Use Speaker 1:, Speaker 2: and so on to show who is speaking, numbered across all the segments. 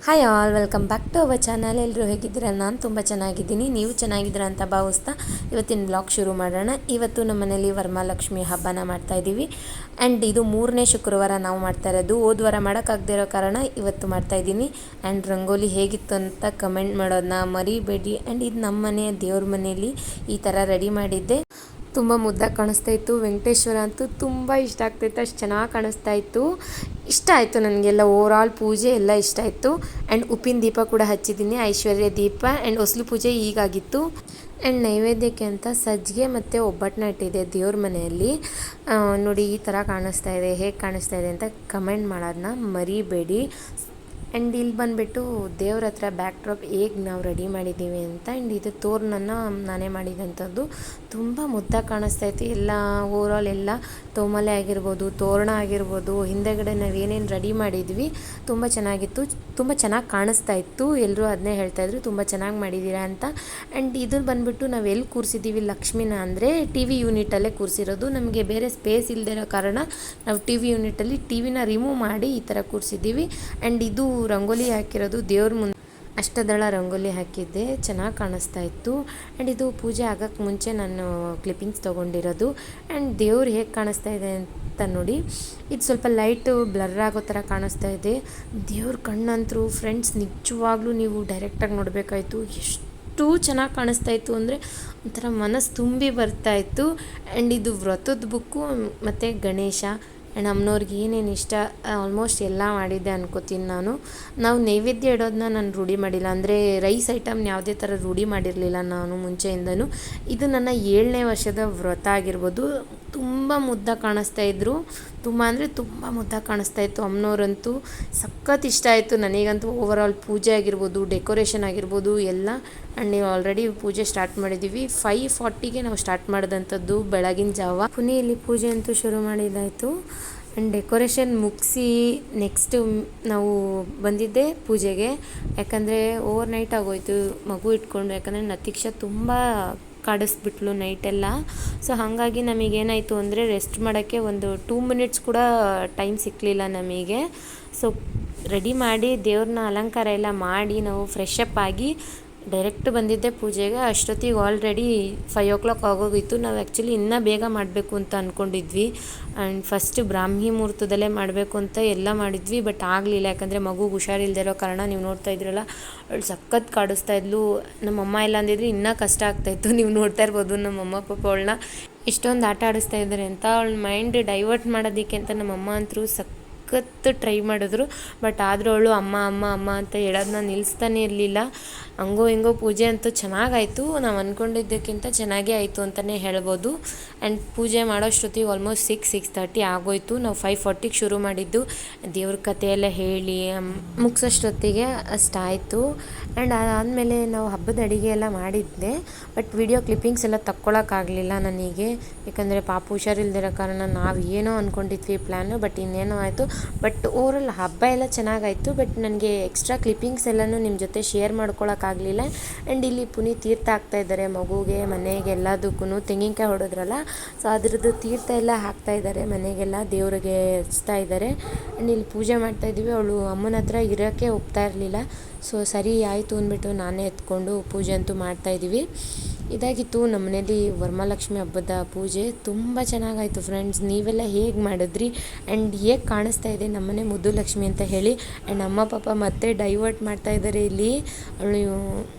Speaker 1: Hi all, welcome back to our channel. ಎಲ್ಲರೂ ಹೇಗಿದ್ದೀರಾ? ನಾನು ತುಂಬ ಚೆನ್ನಾಗಿದ್ದೀನಿ. ನೀವು ಚೆನ್ನಾಗಿದ್ದೀರಾ ಅಂತ ಭಾವಿಸ್ತಾ ಇವತ್ತಿನ ಬ್ಲಾಗ್ ಶುರು ಮಾಡೋಣ. ಇವತ್ತು ನಮ್ಮ ಮನೇಲಿ ವರಮಹಾಲಕ್ಷ್ಮಿ ಹಬ್ಬನ ಮಾಡ್ತಾಯಿದ್ದೀವಿ. ಆ್ಯಂಡ್ ಇದು 3ನೇ ಶುಕ್ರವಾರ ನಾವು ಮಾಡ್ತಾ ಇರೋದು. ಹೋದ ವಾರ ಮಾಡೋಕ್ಕಾಗದೇ ಇರೋ ಕಾರಣ ಇವತ್ತು ಮಾಡ್ತಾಯಿದ್ದೀನಿ. ಆ್ಯಂಡ್ ರಂಗೋಲಿ ಹೇಗಿತ್ತು ಅಂತ ಕಮೆಂಟ್ ಮಾಡೋದನ್ನ ಮರಿಬೇಡಿ. ಆ್ಯಂಡ್ ಇದು ನಮ್ಮ ಮನೆಯ ದೇವ್ರ ಮನೆಯಲ್ಲಿ ಈ ಥರ ರೆಡಿ ಮಾಡಿದ್ದೆ. ತುಂಬ ಮುದ್ದಾಗಿ ಕಾಣಿಸ್ತಾ ಇತ್ತು. ವೆಂಕಟೇಶ್ವರ ಅಂತೂ ತುಂಬ ಇಷ್ಟ ಆಗ್ತಾಯಿತ್ತು, ಅಷ್ಟು ಚೆನ್ನಾಗಿ ಕಾಣಿಸ್ತಾ ಇತ್ತು. ಇಷ್ಟ ಆಯಿತು ನನಗೆಲ್ಲ, ಓವರಾಲ್ ಪೂಜೆ ಎಲ್ಲ ಇಷ್ಟ ಆಯಿತು. ಆ್ಯಂಡ್ ಉಪ್ಪಿನ ದೀಪ ಕೂಡ ಹಚ್ಚಿದ್ದೀನಿ, ಐಶ್ವರ್ಯ ದೀಪ. ಆ್ಯಂಡ್ ಹೊಸ್ಲು ಪೂಜೆ ಈಗಾಗಿತ್ತು. ಆ್ಯಂಡ್ ನೈವೇದ್ಯಕ್ಕೆ ಅಂತ ಸಜ್ಜಿಗೆ ಮತ್ತು ಒಬ್ಬಟ್ಟನ್ನ ಇಟ್ಟಿದೆ ದೇವ್ರ ಮನೆಯಲ್ಲಿ. ನೋಡಿ ಈ ಥರ ಕಾಣಿಸ್ತಾ ಇದೆ. ಹೇಗೆ ಕಾಣಿಸ್ತಾ ಇದೆ ಅಂತ ಕಮೆಂಟ್ ಮಾಡೋದನ್ನ ಮರಿಬೇಡಿ. ಆ್ಯಂಡ್ ಇಲ್ಲಿ ಬಂದುಬಿಟ್ಟು ದೇವ್ರ ಹತ್ರ ಬ್ಯಾಕ್ ಡ್ರಾಪ್ ಹೇಗೆ ನಾವು ರೆಡಿ ಮಾಡಿದ್ದೀವಿ ಅಂತ. ಆ್ಯಂಡ್ ಇದು ತೋರಣನ ನಾನೇ ಮಾಡಿದಂಥದ್ದು. ತುಂಬ ಮುದ್ದಾಗಿ ಕಾಣಿಸ್ತಾಯಿತ್ತು. ಎಲ್ಲ ಓವರಾಲ್ ಎಲ್ಲ ತೋಮಲೆ ಆಗಿರ್ಬೋದು, ತೋರಣ ಆಗಿರ್ಬೋದು, ಹಿಂದೆಗಡೆ ನಾವು ಏನೇನು ರೆಡಿ ಮಾಡಿದ್ವಿ ತುಂಬ ಚೆನ್ನಾಗಿತ್ತು, ತುಂಬ ಚೆನ್ನಾಗಿ ಕಾಣಿಸ್ತಾ ಇತ್ತು. ಎಲ್ಲರೂ ಅದನ್ನೇ ಹೇಳ್ತಾಯಿದ್ರು, ತುಂಬ ಚೆನ್ನಾಗಿ ಮಾಡಿದ್ದೀರಾ ಅಂತ. ಆ್ಯಂಡ್ ಇದನ್ನು ಬಂದುಬಿಟ್ಟು ನಾವು ಎಲ್ಲಿ ಕೂರಿಸಿದ್ದೀವಿ ಲಕ್ಷ್ಮಿನ ಅಂದರೆ ಟಿ ವಿ ಯೂನಿಟಲ್ಲೇ ಕೂರಿಸಿರೋದು. ನಮಗೆ ಬೇರೆ ಸ್ಪೇಸ್ ಇಲ್ಲದೆ ಇರೋ ಕಾರಣ ನಾವು ಟಿ ವಿ ಯೂನಿಟಲ್ಲಿ ಟಿ ವಿನ ರಿಮೂವ್ ಮಾಡಿ ಈ ಥರ ಕೂರಿಸಿದ್ದೀವಿ. ಆ್ಯಂಡ್ ಇದು ರಂಗೋಲಿ ಹಾಕಿರೋದು ದೇವ್ರ ಮುಂದೆ ಅಷ್ಟದಳ ರಂಗೋಲಿ ಹಾಕಿದ್ದೆ, ಚೆನ್ನಾಗಿ ಕಾಣಿಸ್ತಾ ಇತ್ತು. ಆ್ಯಂಡ್ ಇದು ಪೂಜೆ ಆಗೋಕ್ಕೆ ಮುಂಚೆ ನಾನು ಕ್ಲಿಪ್ಪಿಂಗ್ಸ್ ತೊಗೊಂಡಿರೋದು. ಆ್ಯಂಡ್ ದೇವ್ರು ಹೇಗೆ ಕಾಣಿಸ್ತಾ ಇದೆ ಅಂತ ನೋಡಿ. ಇದು ಸ್ವಲ್ಪ ಲೈಟು ಬ್ಲರ್ ಆಗೋ ಥರ ಕಾಣಿಸ್ತಾ ಇದೆ. ದೇವ್ರ ಕಣ್ಣಂತರೂ ಫ್ರೆಂಡ್ಸ್ ನಿಜವಾಗ್ಲೂ ನೀವು ಡೈರೆಕ್ಟಾಗಿ ನೋಡಬೇಕಾಯ್ತು. ಎಷ್ಟು ಚೆನ್ನಾಗಿ ಕಾಣಿಸ್ತಾ ಇತ್ತು ಅಂದರೆ ಒಂಥರ ಮನಸ್ಸು ತುಂಬಿ ಬರ್ತಾಯಿತ್ತು. ಆ್ಯಂಡ್ ಇದು ವ್ರತದ ಬುಕ್ಕು ಮತ್ತು ಗಣೇಶ ಆ್ಯಂಡ್ ಅಮ್ಮನವ್ರಿಗೆ ಏನೇನು ಇಷ್ಟ ಆಲ್ಮೋಸ್ಟ್ ಎಲ್ಲ ಮಾಡಿದ್ದೆ ಅನ್ಕೋತೀನಿ ನಾನು. ನಾವು ನೈವೇದ್ಯ ಇಡೋದನ್ನ ನಾನು ರೂಢಿ ಮಾಡಿಲ್ಲ, ಅಂದರೆ ರೈಸ್ ಐಟಮ್ನ ಯಾವುದೇ ಥರ ರೂಢಿ ಮಾಡಿರಲಿಲ್ಲ ನಾನು ಮುಂಚೆಯಿಂದನೂ. ಇದು ನನ್ನ 7ನೇ ವರ್ಷದ ವ್ರತ ಆಗಿರ್ಬೋದು. ತುಂಬ ಮುದ್ದಾಗಿ ಕಾಣಿಸ್ತಾ ಇದ್ದರು, ತುಂಬ ಅಂದರೆ ತುಂಬ ಮುದ್ದಾಗಿ ಕಾಣಿಸ್ತಾ ಇತ್ತು. ಅಮ್ಮನವ್ರಂತೂ ಸಖತ್ ಇಷ್ಟ ಆಯಿತು. ನನಗಂತೂ ಓವರಾಲ್ ಪೂಜೆ ಆಗಿರ್ಬೋದು, ಡೆಕೋರೇಷನ್ ಆಗಿರ್ಬೋದು ಎಲ್ಲ. ಆ್ಯಂಡ್ ನೀವು ಆಲ್ರೆಡಿ ಪೂಜೆ ಸ್ಟಾರ್ಟ್ ಮಾಡಿದ್ದೀವಿ. 5:40ಗೆ ನಾವು ಸ್ಟಾರ್ಟ್ ಮಾಡಿದಂಥದ್ದು ಬೆಳಗಿನ ಜಾವ. ಇಲ್ಲಿ ಪೂಜೆ ಅಂತೂ ಶುರು ಮಾಡಿದ್ದಾಯಿತು. ಆ್ಯಂಡ್ ಡೆಕೋರೇಷನ್ ಮುಗಿಸಿ ನೆಕ್ಸ್ಟು ನಾವು ಬಂದಿದ್ದೆ ಪೂಜೆಗೆ. ಯಾಕಂದರೆ ಓವರ್ ನೈಟ್ ಆಗೋಯ್ತು ಮಗು ಇಟ್ಕೊಂಡು. ಯಾಕಂದರೆ ನತೀಕ್ಷಾ ತುಂಬ ಕಾಡಿಸ್ಬಿಟ್ಲು ನೈಟೆಲ್ಲ. ಸೊ ಹಾಗಾಗಿ ನಮಗೇನಾಯಿತು ಅಂದರೆ ರೆಸ್ಟ್ ಮಾಡೋಕ್ಕೆ ಒಂದು 2 ಮಿನಿಟ್ಸ್ ಕೂಡ ಟೈಮ್ ಸಿಕ್ಕಲಿಲ್ಲ ನಮಗೆ. ಸೊ ರೆಡಿ ಮಾಡಿ ದೇವ್ರನ್ನ ಅಲಂಕಾರ ಎಲ್ಲ ಮಾಡಿ ನಾವು ಫ್ರೆಶ್ ಅಪ್ ಆಗಿ ಡೈರೆಕ್ಟ್ ಬಂದಿದ್ದೆ ಪೂಜೆಗೆ. ಅಷ್ಟೊತ್ತಿಗೆ ಆಲ್ರೆಡಿ 5 o'clock ಆಗೋಗಿತ್ತು. ನಾವು ಆ್ಯಕ್ಚುಲಿ ಇನ್ನೂ ಬೇಗ ಮಾಡಬೇಕು ಅಂತ ಅಂದ್ಕೊಂಡಿದ್ವಿ. ಆ್ಯಂಡ್ ಫಸ್ಟ್ ಬ್ರಾಹ್ಮಿ ಮುಹೂರ್ತದಲ್ಲೇ ಮಾಡಬೇಕು ಅಂತ ಎಲ್ಲ ಮಾಡಿದ್ವಿ, ಬಟ್ ಆಗಲಿಲ್ಲ. ಯಾಕಂದರೆ ಮಗುಗೆ ಹುಷಾರಿಲ್ಲದೆ ಇರೋ ಕಾರಣ ನೀವು ನೋಡ್ತಾ ಇದ್ರಲ್ಲ, ಅವಳು ಸಖತ್ ಕಾಡಿಸ್ತಾ ಇದ್ಲು. ನಮ್ಮಮ್ಮ ಇಲ್ಲ ಅಂದಿದ್ರೆ ಇನ್ನೂ ಕಷ್ಟ ಆಗ್ತಾಯಿತ್ತು. ನೀವು ನೋಡ್ತಾ ಇರ್ಬೋದು ನಮ್ಮಮ್ಮ ಪಾಪ ಅವಳನ್ನ ಇಷ್ಟೊಂದು ಆಟ ಆಡಿಸ್ತಾ ಇದ್ದಾರೆ ಅಂತ. ಅವಳ ಮೈಂಡ್ ಡೈವರ್ಟ್ ಮಾಡೋದಕ್ಕೆ ಅಂತ ನಮ್ಮಮ್ಮ ಅಂತರೂ ಸಖತ್ ಟ್ರೈ ಮಾಡಿದ್ರು. ಬಟ್ ಆದರೂ ಅವಳು ಅಮ್ಮ ಅಮ್ಮ ಅಮ್ಮ ಅಂತ ಹೇಳೋದನ್ನ ನಿಲ್ಲಿಸ್ತಾನೆ ಇರಲಿಲ್ಲ. ಹಂಗೋ ಹಿಂಗೋ ಪೂಜೆ ಅಂತೂ ಚೆನ್ನಾಗಾಯಿತು. ನಾವು ಅಂದ್ಕೊಂಡಿದ್ದಕ್ಕಿಂತ ಚೆನ್ನಾಗೇ ಆಯಿತು ಅಂತಲೇ ಹೇಳ್ಬೋದು. ಆ್ಯಂಡ್ ಪೂಜೆ ಮಾಡೋಷ್ಟೊತ್ತಿಗೆ ಆಲ್ಮೋಸ್ಟ್ 6:30 ಆಗೋಯಿತು. ನಾವು 5:40ಗೆ ಶುರು ಮಾಡಿದ್ದು. ದೇವ್ರ ಕಥೆ ಎಲ್ಲ ಹೇಳಿ ಮುಗಿಸೋಷ್ಟೊತ್ತಿಗೆ ಅಷ್ಟಾಯಿತು. ಆ್ಯಂಡ್ ಅದಾದಮೇಲೆ ನಾವು ಹಬ್ಬದ ಅಡುಗೆ ಎಲ್ಲ ಮಾಡಿದ್ದೆ, ಬಟ್ ವಿಡಿಯೋ ಕ್ಲಿಪ್ಪಿಂಗ್ಸ್ ಎಲ್ಲ ತಕ್ಕೊಳ್ಳೋಕ್ಕಾಗಲಿಲ್ಲ ನನಗೆ. ಯಾಕಂದರೆ ಪಾಪ ಹುಷಾರಿಲ್ದಿರೋ ಕಾರಣ ನಾವು ಏನೋ ಅಂದ್ಕೊಂಡಿದ್ವಿ ಪ್ಲ್ಯಾನು, ಬಟ್ ಇನ್ನೇನೋ ಆಯಿತು. ಬಟ್ ಓವರಾಲ್ ಹಬ್ಬ ಎಲ್ಲ ಚೆನ್ನಾಗಾಯಿತು. ಬಟ್ ನನಗೆ ಎಕ್ಸ್ಟ್ರಾ ಕ್ಲಿಪ್ಪಿಂಗ್ಸ್ ಎಲ್ಲನೂ ನಿಮ್ಮ ಜೊತೆ ಶೇರ್ ಮಾಡ್ಕೊಳಕ್ಕಾಗಲಿಲ್ಲ. ಆ್ಯಂಡ್ ಇಲ್ಲಿ ಪುನೀತ್ ತೀರ್ಥ ಹಾಕ್ತಾಯಿದ್ದಾರೆ ಮಗುಗೆ, ಮನೆಗೆ ಎಲ್ಲದಕ್ಕೂ. ತೆಂಗಿನಕಾಯಿ ಹೊಡೋದ್ರಲ್ಲ, ಸೊ ಅದ್ರದ್ದು ತೀರ್ಥ ಎಲ್ಲ ಹಾಕ್ತಾಯಿದ್ದಾರೆ ಮನೆಗೆಲ್ಲ, ದೇವ್ರಿಗೆ ಹಚ್ತಾ ಇದ್ದಾರೆ. ಆ್ಯಂಡ್ ಇಲ್ಲಿ ಪೂಜೆ ಮಾಡ್ತಾಯಿದ್ದೀವಿ. ಅವಳು ಅಮ್ಮನ ಹತ್ರ ಇರೋಕ್ಕೆ ಹೋಗ್ತಾ ಇರಲಿಲ್ಲ. ಸೊ ಸರಿ ಆಯಿತು ಅಂದ್ಬಿಟ್ಟು ನಾನೇ ಎತ್ಕೊಂಡು ಪೂಜೆ ಅಂತೂ ಮಾಡ್ತಾಯಿದ್ದೀವಿ. ಇದಾಗಿತ್ತು ನಮ್ಮ ಮನೇಲಿ ವರಮಹಾಲಕ್ಷ್ಮಿ ಹಬ್ಬದ ಪೂಜೆ. ತುಂಬ ಚೆನ್ನಾಗಾಯಿತು ಫ್ರೆಂಡ್ಸ್. ನೀವೆಲ್ಲ ಹೇಗೆ ಮಾಡಿದ್ರಿ ಆ್ಯಂಡ್ ಹೇಗೆ ಕಾಣಿಸ್ತಾ ಇದೆ ನಮ್ಮನೆ ಮುದ್ದು ಲಕ್ಷ್ಮಿ ಅಂತ ಹೇಳಿ. ಆ್ಯಂಡ್ ಅಮ್ಮ ಪಾಪ ಮತ್ತೆ ಡೈವರ್ಟ್ ಮಾಡ್ತಾಯಿದ್ದಾರೆ ಇಲ್ಲಿ, ಅವಳು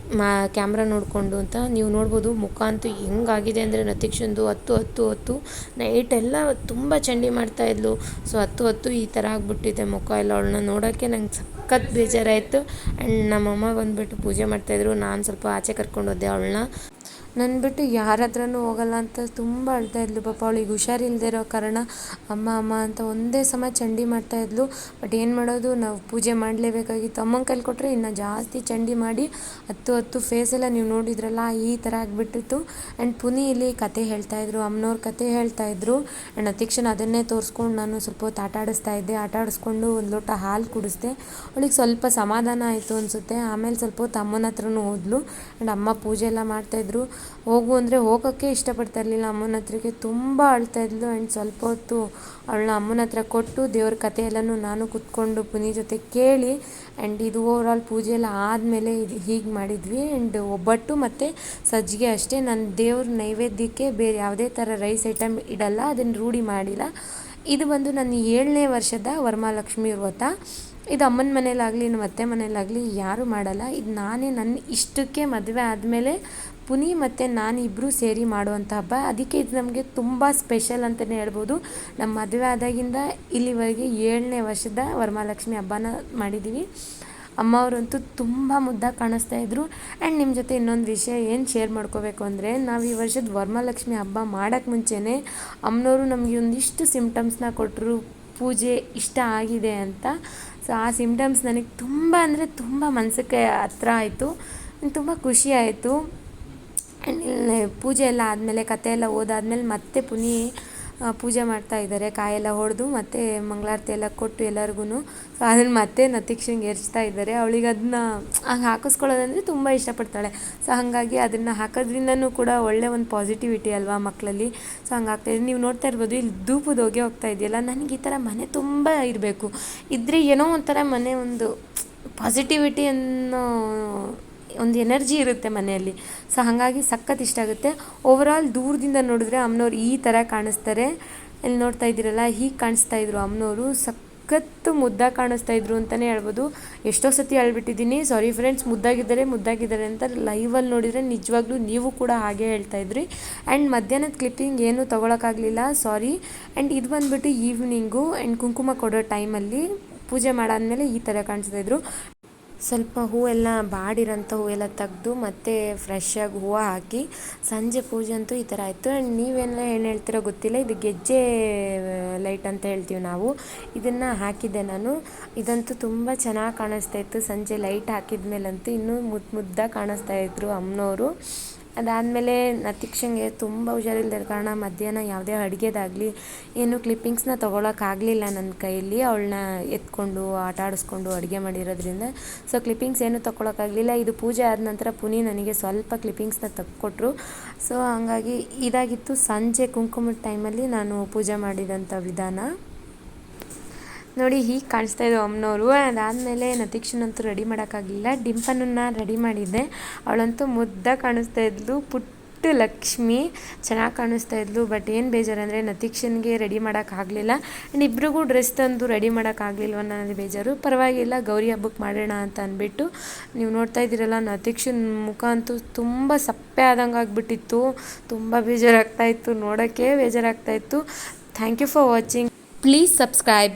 Speaker 1: ಕ್ಯಾಮ್ರಾ ನೋಡಿಕೊಂಡು ಅಂತ. ನೀವು ನೋಡ್ಬೋದು ಮುಖ ಅಂತೂ ಹೆಂಗಾಗಿದೆ ಅಂದರೆ ನತೀಕ್ಷಂದು 10 ನೈಟೆಲ್ಲ ತುಂಬ ಚಂಡಿ ಮಾಡ್ತಾಯಿದ್ಲು. ಸೊ 10 ಈ ಥರ ಆಗಿಬಿಟ್ಟಿದೆ ಮುಖ ಎಲ್ಲ. ಅವಳನ್ನ ನೋಡೋಕ್ಕೆ ನಂಗೆ ಸಖತ್ ಬೇಜಾರಾಯಿತು. ಆ್ಯಂಡ್ ನಮ್ಮಮ್ಮ ಬಂದುಬಿಟ್ಟು ಪೂಜೆ ಮಾಡ್ತಾಯಿದ್ರು. ನಾನು ಸ್ವಲ್ಪ ಆಚೆ ಕರ್ಕೊಂಡು ಹೋದೆ ಅವಳನ್ನ. ನನ್ನ ಬಿಟ್ಟು ಯಾರ ಹತ್ರನೂ ಹೋಗಲ್ಲ ಅಂತ ತುಂಬ ಅಳ್ತಾಯಿದ್ಲು ಪಾಪ. ಅವಳಿಗೆ ಹುಷಾರಿಲ್ಲದೆ ಇರೋ ಕಾರಣ ಅಮ್ಮ ಅಮ್ಮ ಅಂತ ಒಂದೇ ಸಮ ಚಂಡಿ ಮಾಡ್ತಾಯಿದ್ಲು. ಬಟ್ ಏನು ಮಾಡೋದು, ನಾವು ಪೂಜೆ ಮಾಡಲೇಬೇಕಾಗಿತ್ತು. ಅಮ್ಮನ ಕೈಲಿ ಕೊಟ್ಟರೆ ಇನ್ನು ಜಾಸ್ತಿ ಚಂಡಿ ಮಾಡಿ 10 ಫೇಸೆಲ್ಲ ನೀವು ನೋಡಿದ್ರಲ್ಲ ಈ ಥರ ಆಗಿಬಿಟ್ಟಿತ್ತು. ಆ್ಯಂಡ್ ಪುನಿ ಇಲ್ಲಿ ಕತೆ ಹೇಳ್ತಾಯಿದ್ರು, ಅಮ್ಮನವ್ರ ಕತೆ ಹೇಳ್ತಾಯಿದ್ರು. ಆ್ಯಂಡ್ ನತೀಕ್ಷಣ ಅದನ್ನೇ ತೋರಿಸ್ಕೊಂಡು ನಾನು ಸ್ವಲ್ಪ ಹೊತ್ತು ಆಟ ಆಡಿಸ್ತಾ ಇದ್ದೆ. ಆಟ ಆಡಿಸ್ಕೊಂಡು ಒಂದು ಲೋಟ ಹಾಲು ಕುಡಿಸ್ದೆ. ಅವಳಿಗೆ ಸ್ವಲ್ಪ ಸಮಾಧಾನ ಆಯಿತು ಅನಿಸುತ್ತೆ. ಆಮೇಲೆ ಸ್ವಲ್ಪ ಹೊತ್ತು ಅಮ್ಮನ ಹತ್ರನೂ ಹೋದ್ಲು. ಆ್ಯಂಡ್ ಅಮ್ಮ ಪೂಜೆ ಎಲ್ಲ ಮಾಡ್ತಾಯಿದ್ರು. ಹೋಗು ಅಂದರೆ ಹೋಗೋಕ್ಕೆ ಇಷ್ಟಪಡ್ತಾ ಇರಲಿಲ್ಲ ಅಮ್ಮನ ಹತ್ರಕ್ಕೆ. ತುಂಬ ಅಳ್ತಾಯಿದ್ಲು. ಆ್ಯಂಡ್ ಸ್ವಲ್ಪ ಹೊತ್ತು ಅವಳನ್ನ ಅಮ್ಮನ ಹತ್ರ ಕೊಟ್ಟು ದೇವ್ರ ಕಥೆ ಎಲ್ಲನೂ ನಾನು ಕೂತ್ಕೊಂಡು ಪುನಿ ಜೊತೆ ಕೇಳಿ ಆ್ಯಂಡ್ ಇದು ಓವರಾಲ್ ಪೂಜೆ ಎಲ್ಲ ಆದಮೇಲೆ ಇದು ಹೀಗೆ ಮಾಡಿದ್ವಿ. ಆ್ಯಂಡ್ ಒಬ್ಬಟ್ಟು ಮತ್ತು ಸಜ್ಜಿಗೆ ಅಷ್ಟೇ. ನಾನು ದೇವ್ರ ನೈವೇದ್ಯಕ್ಕೆ ಬೇರೆ ಯಾವುದೇ ಥರ ರೈಸ್ ಐಟಮ್ ಇಡಲ್ಲ, ಅದನ್ನು ರೂಢಿ ಮಾಡಿಲ್ಲ. ಇದು ಬಂದು ನನ್ನ 7ನೇ ವರ್ಷದ ವರಮಹಾಲಕ್ಷ್ಮಿ ವ್ರತ. ಇದು ಅಮ್ಮನ ಮನೇಲಾಗಲಿ ನಮ್ಮ ಅತ್ತೆ ಮನೇಲಾಗಲಿ ಯಾರೂ ಮಾಡಲ್ಲ. ಇದು ನಾನೇ ನನ್ನ ಇಷ್ಟಕ್ಕೆ ಮದುವೆ ಆದಮೇಲೆ ಪುನಿ ಮತ್ತು ನಾನು ಇಬ್ಬರೂ ಸೇರಿ ಮಾಡುವಂಥ ಹಬ್ಬ. ಅದಕ್ಕೆ ಇದು ನಮಗೆ ತುಂಬ ಸ್ಪೆಷಲ್ ಅಂತಲೇ ಹೇಳ್ಬೋದು. ನಮ್ಮ ಮದುವೆ ಆದಾಗಿಂದ ಇಲ್ಲಿವರೆಗೆ 7ನೇ ವರ್ಷದ ವರಮಹಾಲಕ್ಷ್ಮಿ ಹಬ್ಬನ ಮಾಡಿದ್ದೀವಿ. ಅಮ್ಮ ಅವರಂತೂ ತುಂಬ ಮುದ್ದಾಗಿ ಕಾಣಿಸ್ತಾಯಿದ್ರು. ಆ್ಯಂಡ್ ನಿಮ್ಮ ಜೊತೆ ಇನ್ನೊಂದು ವಿಷಯ ಏನು ಶೇರ್ ಮಾಡ್ಕೋಬೇಕು ಅಂದರೆ, ನಾವು ಈ ವರ್ಷದ ವರಮಹಾಲಕ್ಷ್ಮಿ ಹಬ್ಬ ಮಾಡೋಕ್ಕೆ ಮುಂಚೆನೇ ಅಮ್ಮನವರು ನಮಗೆ ಒಂದಿಷ್ಟು ಸಿಮ್ಟಮ್ಸ್ನ ಕೊಟ್ಟರು, ಪೂಜೆ ಇಷ್ಟ ಆಗಿದೆ ಅಂತ. ಸೊ ಆ ಸಿಮ್ಟಮ್ಸ್ ನನಗೆ ತುಂಬ ಅಂದರೆ ತುಂಬ ಮನಸ್ಸಿಗೆ ಹತ್ರ ಆಯಿತು, ತುಂಬ ಖುಷಿ ಆಯಿತು. ಆ್ಯಂಡ್ ಪೂಜೆ ಎಲ್ಲ ಆದಮೇಲೆ ಕತೆ ಎಲ್ಲ ಓದಾದ್ಮೇಲೆ ಮತ್ತೆ ಪುನಿ ಪೂಜೆ ಮಾಡ್ತಾಯಿದ್ದಾರೆ. ಕಾಯೆಲ್ಲ ಹೊಡೆದು ಮತ್ತು ಮಂಗಳಾರತಿ ಎಲ್ಲ ಕೊಟ್ಟು ಎಲ್ಲರಿಗೂ. ಸೊ ಅದನ್ನು ಮತ್ತೆ ನತಿಕ್ಷಂಗೆ ಎರಚ್ತಾ ಇದ್ದಾರೆ. ಅವಳಿಗೆ ಅದನ್ನ ಹಂಗೆ ಹಾಕಿಸ್ಕೊಳ್ಳೋದಂದರೆ ತುಂಬ ಇಷ್ಟಪಡ್ತಾಳೆ. ಸೊ ಹಾಗಾಗಿ ಅದನ್ನು ಹಾಕೋದ್ರಿಂದನೂ ಕೂಡ ಒಳ್ಳೆ ಒಂದು ಪಾಸಿಟಿವಿಟಿ ಅಲ್ವಾ ಮಕ್ಕಳಲ್ಲಿ. ಸೊ ಹಂಗೆ ಆಗ್ತಾಯಿದೆ. ನೀವು ನೋಡ್ತಾ ಇರ್ಬೋದು, ಇಲ್ಲಿ ಧೂಪದ ಹೊಗೆ ಹೋಗ್ತಾ ಇದೆಯಲ್ಲ, ನನಗೆ ಈ ಥರ ಮನೆ ತುಂಬ ಇರಬೇಕು. ಇದ್ದರೆ ಏನೋ ಒಂಥರ ಮನೆ ಒಂದು ಪಾಸಿಟಿವಿಟಿ ಅನ್ನೋ ಒಂದು ಎನರ್ಜಿ ಇರುತ್ತೆ ಮನೆಯಲ್ಲಿ. ಸೊ ಹಾಗಾಗಿ ಸಖತ್ ಇಷ್ಟ ಆಗುತ್ತೆ. ಓವರಾಲ್ ದೂರದಿಂದ ನೋಡಿದ್ರೆ ಅಮ್ಮನವ್ರು ಈ ಥರ ಕಾಣಿಸ್ತಾರೆ. ಇಲ್ಲಿ ನೋಡ್ತಾ ಇದ್ದೀರಲ್ಲ, ಹೀಗೆ ಕಾಣಿಸ್ತಾಯಿದ್ರು ಅಮ್ಮನವರು. ಸಖತ್ತು ಮುದ್ದಾಗಿ ಕಾಣಿಸ್ತಾಯಿದ್ರು ಅಂತಲೇ ಹೇಳ್ಬೋದು. ಎಷ್ಟೋ ಸತಿ ಹೇಳ್ಬಿಟ್ಟಿದ್ದೀನಿ, ಸಾರಿ ಫ್ರೆಂಡ್ಸ್, ಮುದ್ದಾಗಿದ್ದಾರೆ ಅಂತ. ಲೈವಲ್ಲಿ ನೋಡಿದರೆ ನಿಜವಾಗ್ಲೂ ನೀವು ಕೂಡ ಹಾಗೆ ಹೇಳ್ತಾಯಿದ್ರಿ. ಆ್ಯಂಡ್ ಮಧ್ಯಾಹ್ನದ ಕ್ಲಿಪ್ಪಿಂಗ್ ಏನೂ ತೊಗೊಳಕ್ಕಾಗಲಿಲ್ಲ, ಸಾರಿ. ಆ್ಯಂಡ್ ಇದು ಬಂದುಬಿಟ್ಟು ಈವ್ನಿಂಗು ಆ್ಯಂಡ್ ಕುಂಕುಮ ಕೊಡೋ ಟೈಮಲ್ಲಿ ಪೂಜೆ ಮಾಡಾದಮೇಲೆ ಈ ಥರ ಕಾಣಿಸ್ತಾಯಿದ್ರು. ಸ್ವಲ್ಪ ಹೂವೆಲ್ಲ ಬಾಡಿರೋಂಥ ಹೂವೆಲ್ಲ ತೆಗೆದು ಮತ್ತೆ ಫ್ರೆಶ್ಶಾಗಿ ಹೂವು ಹಾಕಿ ಸಂಜೆ ಪೂಜೆ ಅಂತೂ ಈ ಥರ ಆಯಿತು. ಆ್ಯಂಡ್ ನೀವೆಲ್ಲ ಏನು ಹೇಳ್ತಿರೋ ಗೊತ್ತಿಲ್ಲ, ಇದು ಗೆಜ್ಜೆ ಲೈಟ್ ಅಂತ ಹೇಳ್ತೀವಿ ನಾವು. ಇದನ್ನು ಹಾಕಿದ್ದೆ ನಾನು. ಇದಂತೂ ತುಂಬ ಚೆನ್ನಾಗಿ ಕಾಣಿಸ್ತಾಯಿತ್ತು. ಸಂಜೆ ಲೈಟ್ ಹಾಕಿದ ಮೇಲಂತೂ ಇನ್ನೂ ಮುದ್ದಾಗಿ ಕಾಣಿಸ್ತಾಯಿದ್ರು ಅಮ್ಮನವರು. ಅದಾದಮೇಲೆ ನತಿಕ್ಷಂಗೆ ತುಂಬ ಹುಷಾರಿಲ್ಲದ ಕಾರಣ ಮಧ್ಯಾಹ್ನ ಯಾವುದೇ ಅಡುಗೆದಾಗಲಿ ಏನು ಕ್ಲಿಪ್ಪಿಂಗ್ಸ್ನ ತೊಗೊಳಕ್ಕಾಗಲಿಲ್ಲ ನನ್ನ ಕೈಯಲ್ಲಿ. ಅವಳನ್ನ ಎತ್ಕೊಂಡು ಆಟ ಆಡಿಸ್ಕೊಂಡು ಅಡುಗೆ ಮಾಡಿರೋದ್ರಿಂದ ಸೊ ಕ್ಲಿಪ್ಪಿಂಗ್ಸ್ ಏನೂ ತೊಗೊಳಕ್ಕಾಗಲಿಲ್ಲ. ಇದು ಪೂಜೆ ಆದ ನಂತರ ಪುನಿ ನನಗೆ ಸ್ವಲ್ಪ ಕ್ಲಿಪ್ಪಿಂಗ್ಸ್ನ ತೆಗೆದುಕೊಟ್ರು. ಸೊ ಹಾಗಾಗಿ ಇದಾಗಿತ್ತು ಸಂಜೆ ಕುಂಕುಮದ ಟೈಮಲ್ಲಿ ನಾನು ಪೂಜೆ ಮಾಡಿದಂಥ ವಿಧಾನ. ನೋಡಿ ಹೀಗೆ ಕಾಣಿಸ್ತಾ ಇದ್ದವು ಅಮ್ಮನವರು. ಅದಾದಮೇಲೆ ನತಿಕ್ಷನಂತೂ ರೆಡಿ ಮಾಡೋಕ್ಕಾಗಲಿಲ್ಲ. ಡಿಂಪನನ್ನು ರೆಡಿ ಮಾಡಿದ್ದೆ. ಅವಳಂತೂ ಮುದ್ದಾಗಿ ಕಾಣಿಸ್ತಾ ಇದ್ಲು, ಪುಟ್ಟ ಲಕ್ಷ್ಮಿ ಚೆನ್ನಾಗಿ ಕಾಣಿಸ್ತಾ ಇದ್ಲು. ಬಟ್ ಏನು ಬೇಜಾರು ಅಂದರೆ ನತಿಕ್ಷನ್ಗೆ ರೆಡಿ ಮಾಡೋಕ್ಕಾಗಲಿಲ್ಲ. ಆ್ಯಂಡ್ ಇಬ್ರಿಗೂ ಡ್ರೆಸ್ ತಂದು ರೆಡಿ ಮಾಡೋಕ್ಕಾಗಲಿಲ್ವ ಅನ್ನೋದು ಬೇಜಾರು. ಪರವಾಗಿಲ್ಲ, ಗೌರಿ ಹಬ್ಬಕ್ಕೆ ಮಾಡೋಣ ಅಂತ ಅಂದ್ಬಿಟ್ಟು. ನೀವು ನೋಡ್ತಾ ಇದ್ದೀರಲ್ಲ, ನತಿಕ್ಷನ್ ಮುಖ ಅಂತೂ ತುಂಬ ಸಪ್ಪೆ ಆದಂಗೆ ಆಗಿಬಿಟ್ಟಿತ್ತು. ತುಂಬ ಬೇಜಾರಾಗ್ತಾಯಿತ್ತು, ನೋಡೋಕ್ಕೆ ಬೇಜಾರಾಗ್ತಾಯಿತ್ತು. Thank you for watching. Please subscribe.